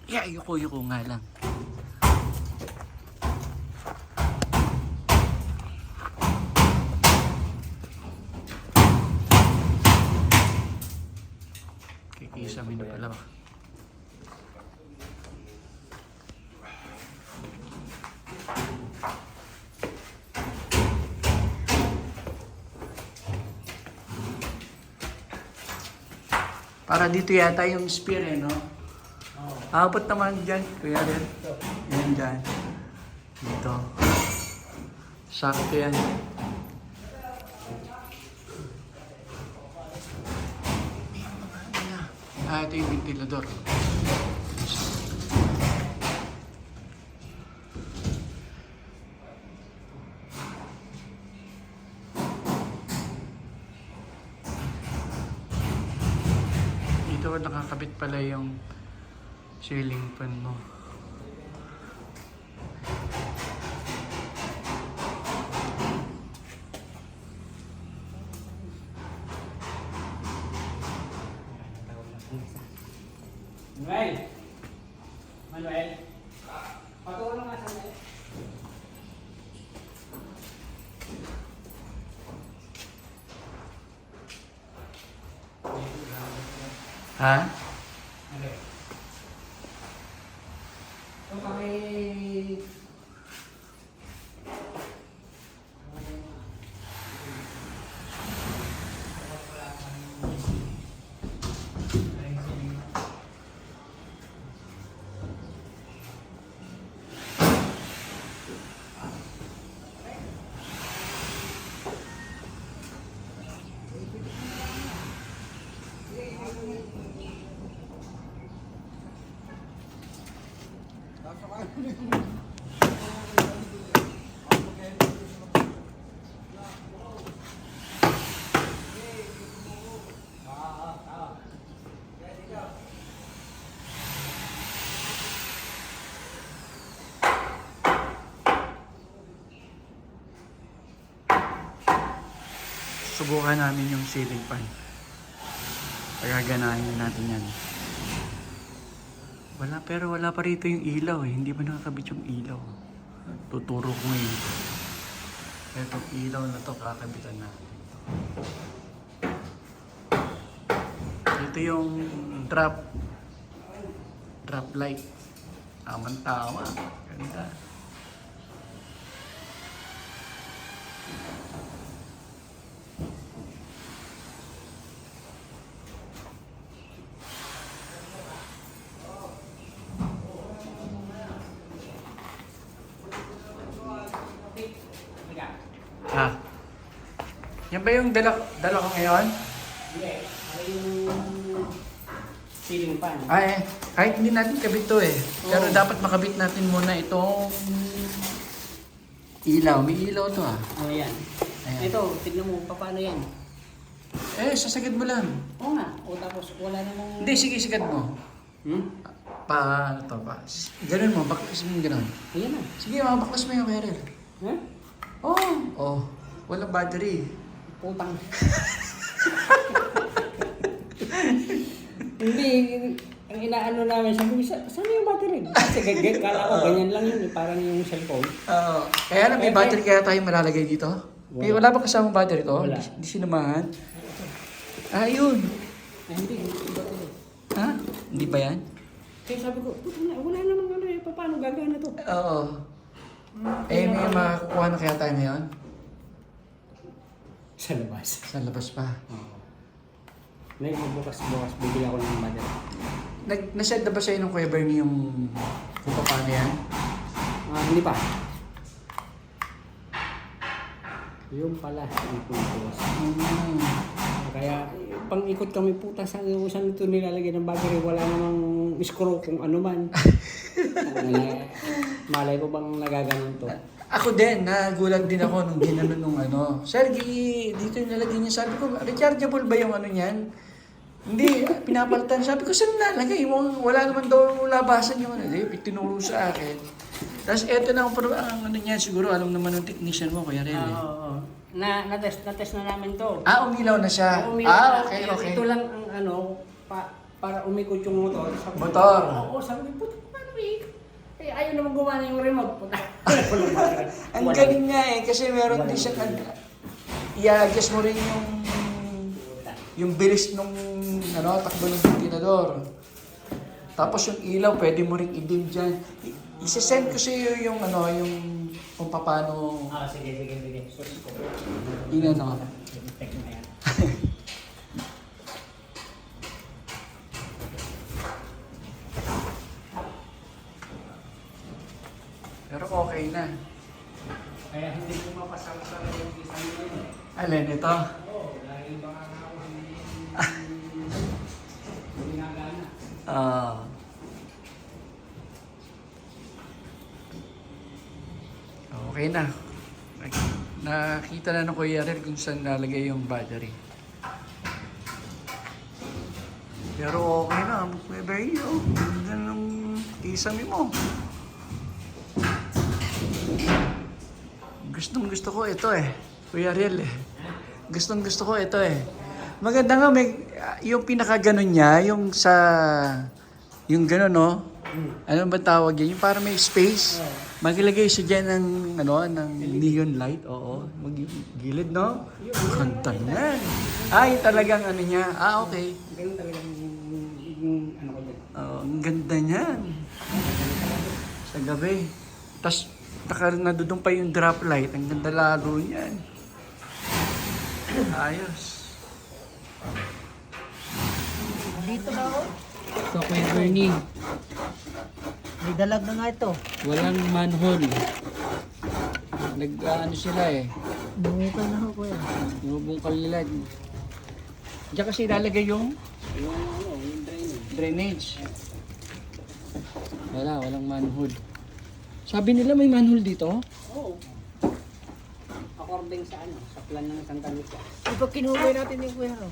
Yuko nga lang. Kikisamin na pala. Para dito yata yung spear eh, no? Abot naman dyan, kuya rin. Yan dyan. Dito. Sakto yan. Ito yung ventilador. Dito nakakabit pala yung ceiling fan mo. Manuel, patuloy nga sa Manuel. Ha? Okay. So kami Subukan namin yung ceiling fan. Pagaganahin natin yan. Pero wala pa rito yung ilaw eh. Hindi pa nakakabit yung ilaw. Tuturo ko ngayon. Itong ilaw na to kakabitan natin. Ito yung drop light. Tama. Ganda. Ha? Yan ba yung dala ko ngayon? hindi, ano yung ceiling fan. Kahit hindi natin kabit to eh. Pero dapat makabit natin muna itong ilaw. May ilaw to ah. Oh, yan. Ayan. Ito, tignan mo, paano yan? Sasagad mo lang. Oo nga, o tapos wala namang... Hindi, sige, sigad mo. Ano to pa? Ganun mo, baklas mo yung ganun. Ayan na. Sige, baklas mo yung carrier. Huh? Oh. Walang battery. Putang. Hindi, ang inaano namin, sabi ko, saan yung battery? Kasi kala ko ganyan lang yun, parang yung cellphone. Oo. Kaya lang may battery kaya tayo malalagay dito? Wala ba kasamang battery to? Wala. Hindi sinamahan? Yun. Ay, hindi battery. Ha? Hindi ba yan? Kaya sabi ko, wala namang ano eh, paano gagana to? Oo. May makakukuha na kaya tayo ngayon? Sa labas. Sa labas pa. Oo. Bukas, bibili ako ng battery. Naset na ba sa'yo ng Kuya Bernie yung kung paano yan? Hindi pa. Yung pala, iputos. Kaya, pang-ikot kami puta saan ito nilalagay ng battery. Wala namang screw kung ano man. Malay ko bang nagaganon to? Ako din, nagulat din ako nung ginanon nung ano. Sergi, dito yung nalagay niya. Sabi ko, rechargeable ba yung ano niyan? Hindi, pinapalitan. Sabi ko, saan nalagay mo? Wala naman daw labasan yung ano. Tinuro sa akin. Tapos eto na ang ano niya, siguro alam naman ng technician mo, Kuya Rene. Oo. Na-test na namin to. Umilaw na siya. Umilaw na. Okay. Ito lang ang pag para umikot yung motor. Sabi ko, Motor. Oo, sabi ko, puto, paano eh, ayaw naman gumana yung remote. Puta. Ang galing nga eh, kasi meron din siyang, i-adjust mo rin yung bilis nung takbo ng ventilador. Tapos yung ilaw, pwede mo rin i-dim dyan. Isisend ko sa iyo yung kung paano Sige. Source ko. inano. Check mo yan. Pero okay na. Kaya hindi ko mapasama yung isang yun. Alin ito? Oo, lagi baka ako hindi ginagana. Okay na. Nakita na ng Kuya Rel kung saan nalagay yung battery. Pero okay na, Kuya Berry, oh. Ganda ng kisame mo. Gustong gusto ko ito eh. Kuya Rel eh. Gustong gusto ko ito eh. Maganda nga yung pinaka ganon niya, yung ganon no. Ano ba tawag yan? Yung para may space. Maglagay siya dyan ng neon light. Oo. Gilid, no? Kanta yan. Yung talagang ano niya. Okay. Ganun talaga yung ano ko dyan. Ang ganda niyan. Sa gabi. Tapos, nadudong pa yung drop light. Ang ganda lalo niyan. Ayos. Dito na ako. Ito kay Bernie. May dalag na nga ito. Walang manhole. Nag-ano sila eh. Bumukay na ako kuya. Binubungkal nila. Diyan kasi ilalagay yung Yung drainage. drainage. Walang manhole. Sabi nila may manhole dito? Oo. According sa sa plan ng Santa Lucia. Di ba kinubay natin yung kuya no?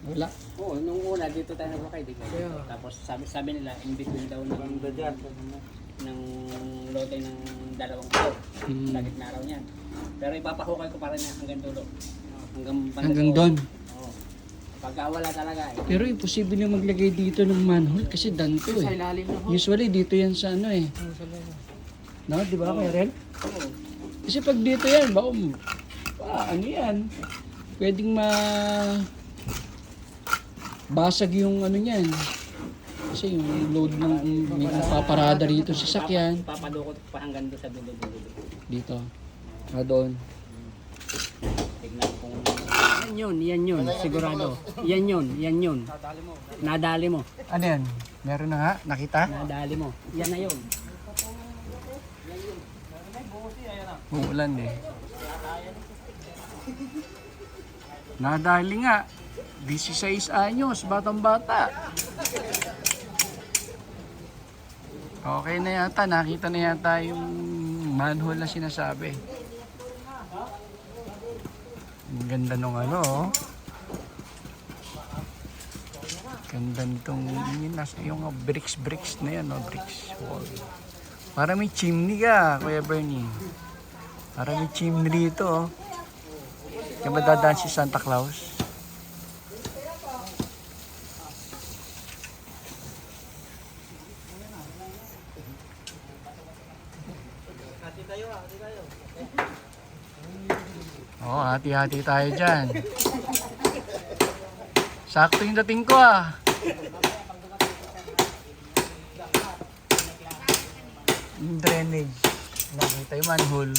Wala. Oo, nung una dito tayo nagbakay, di ba? Yeah. Tapos sabi nila, in between daw ng lote ng dalawang tao. Sa gitna raw niyan. Pero ipapahukay ko pa rin hanggang dulo. Hanggang doon. Oo. Pagka wala talaga eh. Pero imposible na maglagay dito ng manhole kasi danto Sa eh. ilalim na ako. Usually dito yan sa ano eh. No, di ba Kuya Rel? Oo. Kasi pag dito yan, ano yan? Pwedeng basag yung ano niyan. Kasi yung load ng may paparada rito sa sasakyan. Papadukot pa hanggang doon sa dulo-dulo. Dito. Doon. Tignan kung... Yan yun, sigurado. Yan yun. Nadali mo. Ano yan? Meron na nga? Nakita? Nadali mo. Yan na yun. Uulan eh. Nadali nga. 16 anyos, batang bata. Okay na yata, nakita na yata yung manhole na sinasabi. Ang ganda nung oh. Ganda nitong yung bricks na yan, bricks wall. Para may chimney ka, Kuya Bernie. Para may chimney dito, oh. Kaya madadaan si Santa Claus. Oo, hati-hati tayo dyan. Sakto yung dating ko Yung drainage. Nakita yung manhole.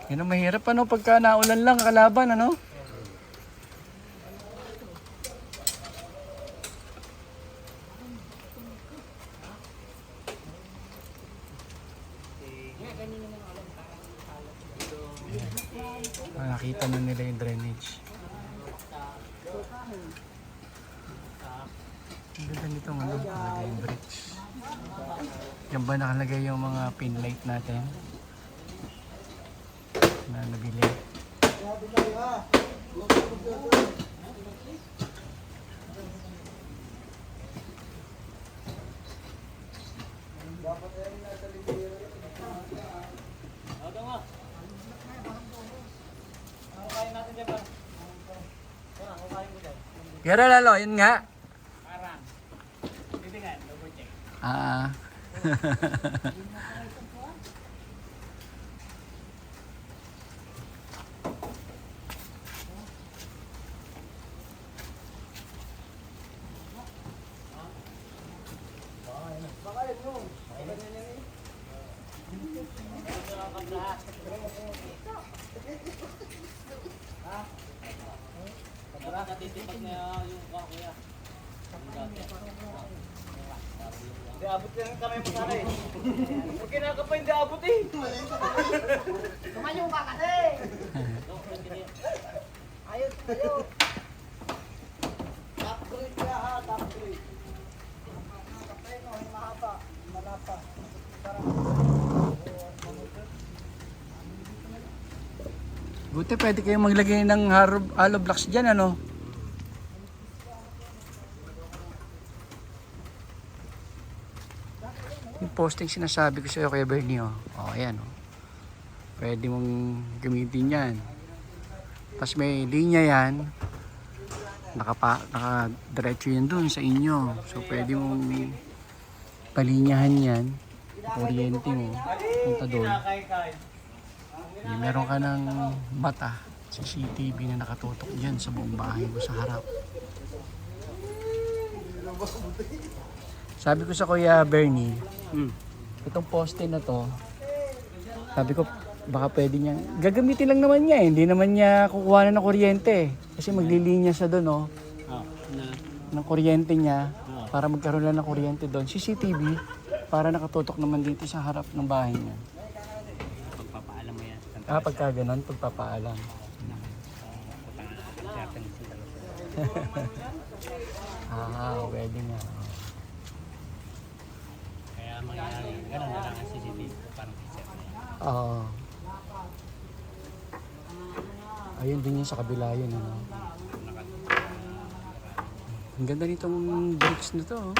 Yun ang mahirap pagka naulan lang kalaban nakita na nila yung drainage. Ang ganda nitong nakalagay yung bricks. Yan ba nakalagay yung mga pin light natin na nabili? Pero lalo, yun nga. Parang. Titigan, double check. Ah. Natitipag na yung kuya. Hindi abot lang kami mo sana eh. Pag kinakapa hindi abot eh. Tumayo ka kasi! Ayos tayo! Top grade ka ha, top grade. Kapay mo, mahaba, malapa. Buti pwede kayong maglagay ng hollow blocks dyan, ano? Yung posting sinasabi ko sa'yo kay Bernie, oh. Oh, ayan, oh. Pwede mong gamitin yan. Tapos may linya yan. Naka-diretso yan dun sa inyo. So, pwede mong palinyahan yan. Kuryente mo. Punta doon. Meron ka ng mata. CCTV na nakatutok dyan sa buong bahay mo sa harap. Sabi ko sa Kuya Bernie, itong poste na to, sabi ko, baka pwede niya, gagamitin lang naman niya eh. Hindi naman niya kukuha na ng kuryente eh. Kasi maglilinya siya doon, oh, ng kuryente niya, para magkaroon lang ng kuryente doon. CCTV, para nakatutok naman dito sa harap ng bahay niya. Pagpapaalam mo yan. Pagka ganun, pagpapaalam. Pwede nga. Kaya mangyayari, ganun na lang ang CCTV. Parang set. Oo. Ayun din yun sa kabila yun. Ano? Ang ganda nitong bricks na to.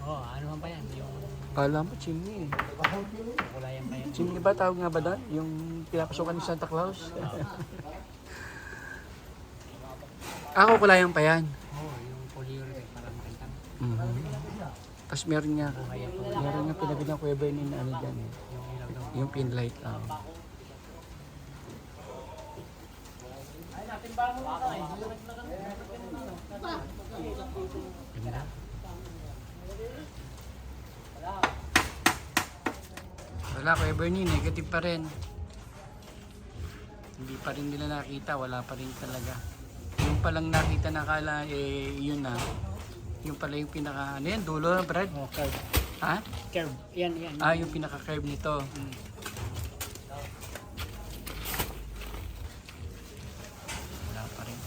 Oh, ano man pa yan? Yung Kala mo, chimney eh. kulayan pa yan. Chimney ba tawag nga ba doon? Yung pinapasukan ni Santa Claus? Ako, kulayan pa yan. Oh, yung polyurethane para makita mo. Tapos meron nga pinagod ng Kuya Bernie na ano dyan eh. Yung pin light lang. Ganda. Wala, Kuya Bernie, negative pa rin. Hindi pa rin nila nakita, wala pa rin talaga. Yung palang nakita na kala, eh, yun na. Yung pala yung pinaka, ano yan, dulo, Brad? Oh, curve. Ha? Curve. Yan, yan. Ah, yung pinaka-curve nito. Wala pa rin.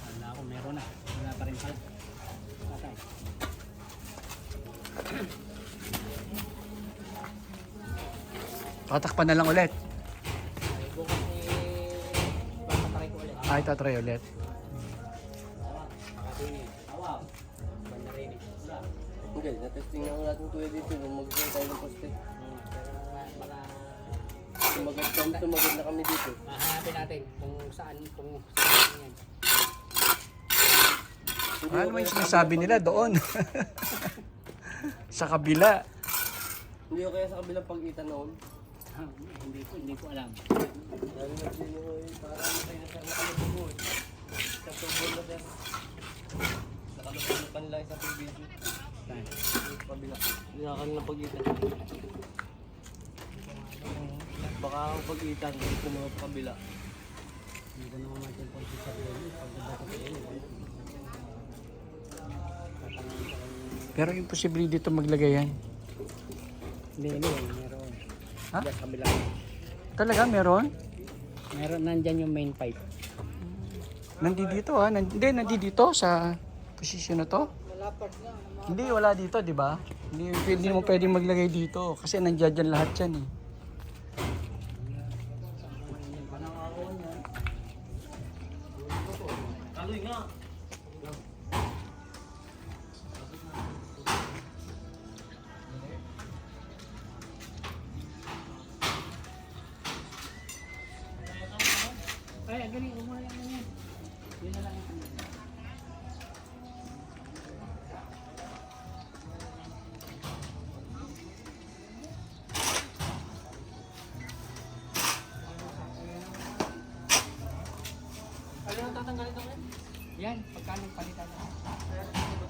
Wala ako, meron na. Wala pa rin pala. Okay. Tatakpan na lang ulit. Bukas papatry ko ulit. Ah, itatry ulit. Hindi, na-testing na ako natin tuloy dito nung mag-try tayo ng poste. Sumagot na kami dito. Hahanapin natin kung saan yan. Ano naman yung sinasabi nila doon? Sa kabila. Hindi ko kaya sa kabilang pag-itan noon. Hindi ko alam. Lalo na sino parang tayo na siya nakalubog. Sa tubol na siya. Nakalubog pa nila sa video. Saan? Kabila. Hindi na kami ng pag-itan. Baka ang pag-itan dito mga kabila. Hindi ko naman natin kung sasabihin. Pagdating ko sa iyo. Pero imposible dito maglagay yan. Hindi, meron. Ha? Diyan kabila. Talaga, meron? Meron, nandyan yung main pipe. Nandito ah. Hindi, nandito sa posisyon na to. Hindi, wala dito, di ba? Hindi mo pwedeng maglagay dito kasi nandiyan dyan lahat yan eh. Ay, galing, umula yan yan. na lang ito. Ano nang tatanggalin ito, men? Yan, pagka nagpalitan na.